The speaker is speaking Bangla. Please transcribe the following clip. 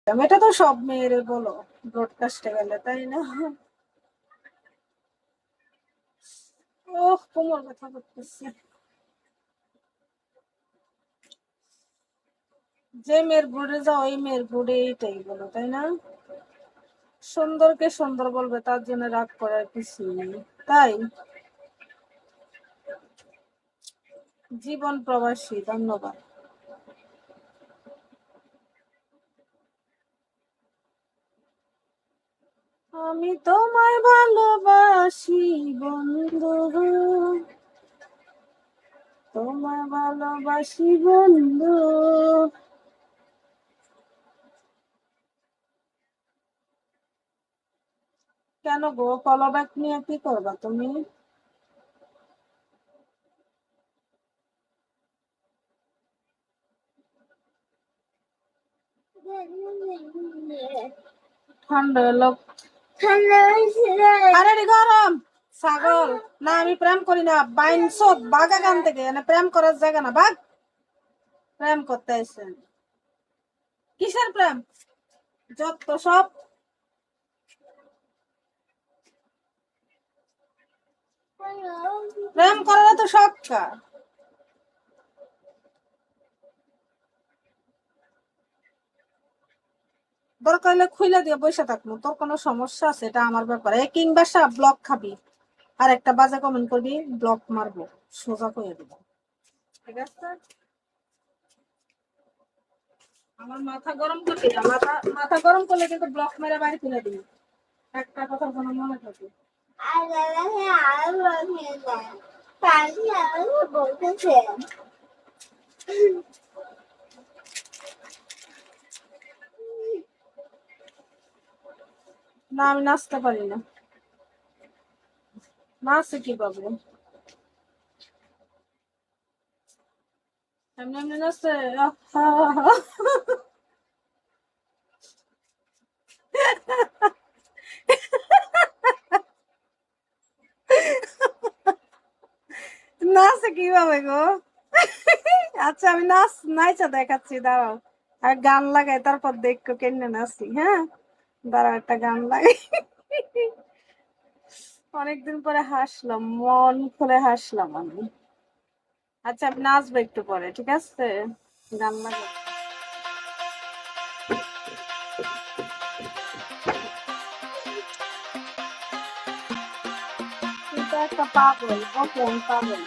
এটা তো সব মেয়েরে বলো ব্রডকাস্টে গেলে, তাই না? ওহ, কোমর ব্যথা করতেছে। যে মেয়ের ব্রুডে যাও ওই মেয়ের ব্রুডে এইটাই বলো, তাই না? সুন্দরকে সুন্দর বলবে, তার জন্য রাগ করার কিছু নেই, তাই। জীবন প্রবাসী, ধন্যবাদ। আমি তোমায় ভালোবাসি বন্ধু, তোমায় ভালোবাসি বন্ধু। কেন গো, ফলো ব্যাক নিয়ে কি করবা তুমি? ঠান্ডা লোক, আরে গরম ছাগল। না, আমি প্রেম করি না, বাইনসত বাগা গান থেকে, প্রেম করার জায়গা না, বাঘ। প্রেম করতে আইছেন? কিসের প্রেম? যত সব। প্রেম করার তো শখ কা? দরকার হলে খুইলা দিয়ে বসে থাকবো, তোর কোনো সমস্যা আছে? এটা আমার ব্যাপারে। কিংবা ব্লক খাবি আর একটা বাজে কমেন্ট করবি, ব্লক মারবো, সোজা করে দিব, ঠিক আছে? আমার মাথা গরম করবি না, মাথা গরম করলে কিন্তু ব্লক মেরে বাড়ি তুলে দিবি, একটা কথা কোনো মনে থাকে। না, আমি নাচতে পারি না। নাচে কিভাবে? এমনি এমনি নাচে? নাচে কিভাবে গো? আচ্ছা, আমি নাইচা দেখাচ্ছি, দাঁড়াও। আর গান লাগাই, তারপর দেখো কেমনে নাচি। হ্যাঁ, দাঁড়াও, একটা গান লাগাই। অনেকদিন পরে হাসলাম, মন খুলে হাসলাম আমি। আচ্ছা, আমি নাচবো একটু পরে, ঠিক আছে? গান লাগাই। এটা একটা পাগল, অপন পাগল।